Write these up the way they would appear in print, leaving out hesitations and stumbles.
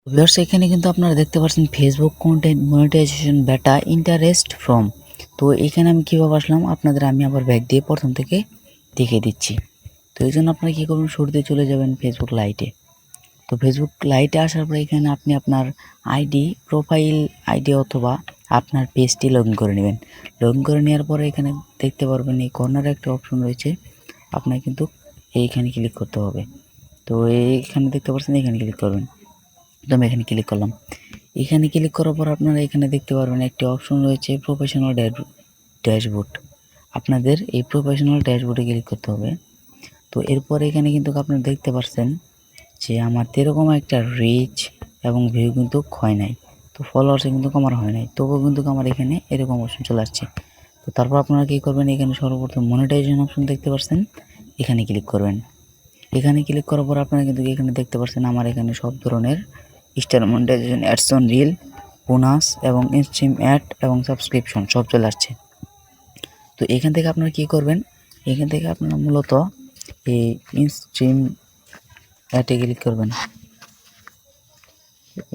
Viewers এখানে কিন্তু আপনারা দেখতে পাচ্ছেন Facebook content monetization beta interest from. তো এখানে আমি কিভাবে আসলাম আপনাদের আমি আবার ব্যাক দিয়ে প্রথম থেকে দেখিয়ে দিচ্ছি। তো এই জন্য আপনারা কী করবেন, শুরুতে চলে যাবেন ফেসবুক লাইটে। তো ফেসবুক লাইটে আসার পরে এখানে আপনি আপনার আইডি প্রোফাইল আইডি অথবা আপনার পেজটি লগ ইন করে নেবেন। লগ ইন করে নেওয়ার পরে এখানে দেখতে পারবেন এই কর্নারে একটা অপশন রয়েছে, আপনার কিন্তু এইখানে ক্লিক করতে হবে। তো এইখানে দেখতে পাচ্ছেন, এখানে ক্লিক করবেন। তো আমি এখানে ক্লিক করলাম। এখানে ক্লিক করার পর আপনারা এখানে দেখতে পারবেন একটি অপশন রয়েছে প্রফেশনাল ড্যাশবোর্ড। আপনাদের এই প্রফেশনাল ড্যাশবোর্ডে ক্লিক করতে হবে। তো এরপরে এখানে কিন্তু আপনারা দেখতে পাচ্ছেন যে আমার এরকম একটা রিচ এবং ভিউ কিন্তু হয় নাই, তো ফলোয়ার্সে কিন্তু আমার হয় নাই, তবুও কিন্তু আমার এখানে এরকম অপশন চলে আসছে। তো তারপর আপনারা কী করবেন, এখানে সর্বপ্রথম মনিটাইজেশন অপশন দেখতে পাচ্ছেন, এখানে ক্লিক করবেন। এখানে ক্লিক করার পর আপনারা কিন্তু এখানে দেখতে পাচ্ছেন আমার এখানে সব ধরনের star monetization, ads on reel, bonus এবং ইনস্ট্রিম অ্যাড এবং সাবস্ক্রিপশন সব চলে আসছে। তো এখান থেকে আপনারা কী করবেন, এখান থেকে আপনারা মূলত এই ইনস্ট্রিম অ্যাডে ক্লিক করবেন।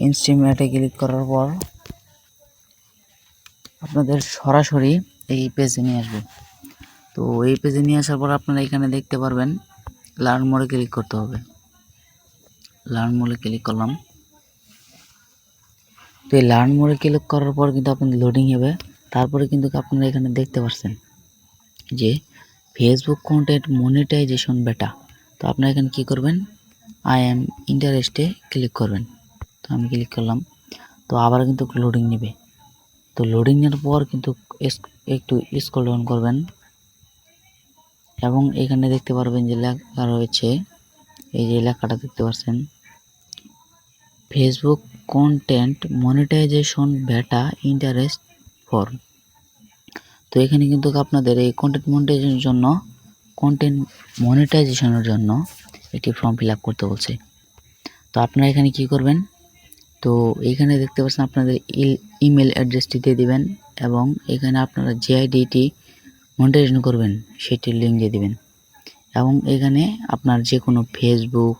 ইনস্ট্রিম অ্যাডে ক্লিক করার পর আপনাদের সরাসরি এই পেজে নিয়ে আসবে। তো এই পেজে নিয়ে আসার পর আপনারা এখানে দেখতে পারবেন লার্ন মোডে ক্লিক করতে হবে। লার্ন মোডে ক্লিক করলাম। তো এই লার্ন মোডে ক্লিক করার পর কিন্তু আপনাদের লোডিং হবে। তারপরে কিন্তু আপনারা এখানে দেখতে পাচ্ছেন যে ফেসবুক কন্টেন্ট মনিটাইজেশন বেটা। তো আপনারা এখানে কি করবেন, আই এম ইন্টারেস্টে ক্লিক করবেন। তো আমি ক্লিক করলাম। তো আবার কিন্তু লোডিং নেবে। তো লোডিং এর পর কিন্তু একটু স্ক্রল ডাউন করবেন এবং এখানে দেখতে পারবেন যে লেখা রয়েছে, এই যে লেখাটা দেখতে পাচ্ছেন Facebook content monetization beta interest for. তো এখানে কিন্তু আপনাদের এই কন্টেন্ট মনিটাইজেশনের জন্য একটি ফর্ম ফিল আপ করতে বলছে। তো আপনারা এখানে কি করবেন, তো এখানে দেখতে পাচ্ছেন আপনাদের ইমেল অ্যাড্রেসটি দিয়ে দিবেন এবং এখানে আপনারা যে আইডিটি মনিটাইজেশন করবেন সেটির লিঙ্ক দিয়ে দিবেন এবং এখানে আপনার যে কোনো ফেসবুক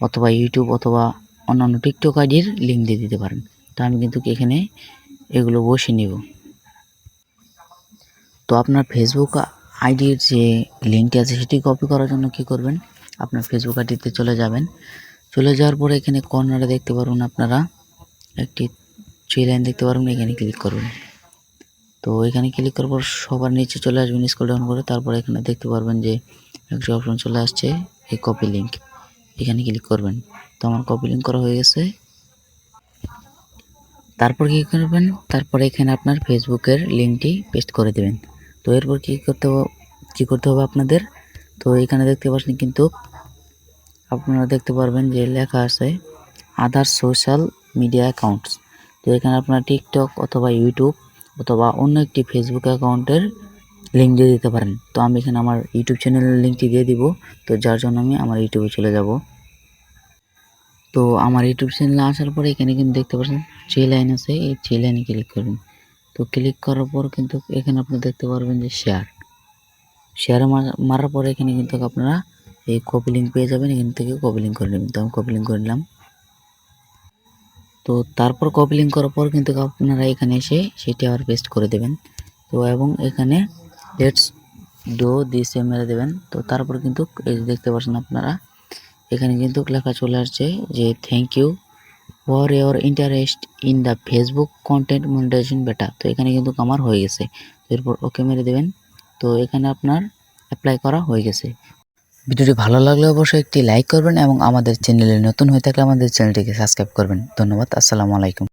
অথবা ইউটিউব অথবা অন্যান্য টিকটক আইডির লিঙ্ক দিয়ে দিতে পারেন। তো আমি কিন্তু এখানে এগুলো বসিয়ে নেব। তো আপনার ফেসবুক আইডির যে লিঙ্কটি আছে সেটি কপি করার জন্য কি করবেন, আপনার ফেসবুক আইডিতে চলে যাবেন। চলে যাওয়ার পরে এখানে কর্নারে দেখতে পারবেন আপনারা একটি থ্রি লাইন দেখতে পারবেন, এখানে ক্লিক করবেন। তো এখানে ক্লিক করার পর সবার নিচে চলে আসবেন স্ক্রল ডাউন করে। তারপর এখানে দেখতে পারবেন যে একটা অপশন চলে আসছে এই কপি লিঙ্ক, এখানে ক্লিক করবেন। তো আমার কপি লিঙ্ক করা হয়ে গেছে। তারপর কী করবেন, তারপরে এখানে আপনার ফেসবুকের লিঙ্কটি পেস্ট করে দেবেন। তো এরপর কী করতে হবে আপনাদের, তো এখানে দেখতে পাচ্ছেন কিন্তু আপনারা দেখতে পারবেন যে লেখা আছে আদার সোশ্যাল মিডিয়া অ্যাকাউন্টস। তো এখানে আপনার টিকটক অথবা ইউটিউব অথবা অন্য একটি ফেসবুক অ্যাকাউন্টের লিঙ্ক দিয়ে দিতে পারেন। তো আমি এখানে আমার ইউটিউব চ্যানেলের লিঙ্কটি দিয়ে দিব, তো যার জন্য আমি আমার ইউটিউবে চলে যাব। তো আমার ইউটিউব চ্যানেলে আসার পরে এখানে কিন্তু দেখতে পাচ্ছেন থ্রি লাইন আছে, এই থ্রি লাইনে ক্লিক করবেন। তো ক্লিক করার পর কিন্তু এখানে আপনারা দেখতে পারবেন যে শেয়ার মারার পরে এখানে কিন্তু আপনারা এই কপি লিঙ্ক পেয়ে যাবেন, এখান থেকে কপি লিঙ্ক করে নেবেন। তো আমি কপি লিঙ্ক করে নিলাম। তো তারপর কপি লিঙ্ক করার পর কিন্তু আপনারা এখানে এসে সেটি আবার পেস্ট করে দেবেন। তো এবং এখানে লেটস ডু দিস মেরে দেবেন। তো তারপর কিন্তু এই দেখতে পাচ্ছেন আপনারা এখানে কিন্তু লেখা চলে আসছে যে thank you for your interest in the Facebook content monetization beta. তো এখানে কিন্তু আমার হয়ে গেছে। এরপর ওকে মেরে দেবেন। তো এখানে আপনার অ্যাপ্লাই করা হয়ে গেছে। ভিডিওটি ভালো লাগলে অবশ্যই একটি লাইক করবেন এবং আমাদের চ্যানেলে নতুন হয়ে থাকলে আমাদের চ্যানেলটিকে সাবস্ক্রাইব করবেন। ধন্যবাদ। আসসালামু আলাইকুম।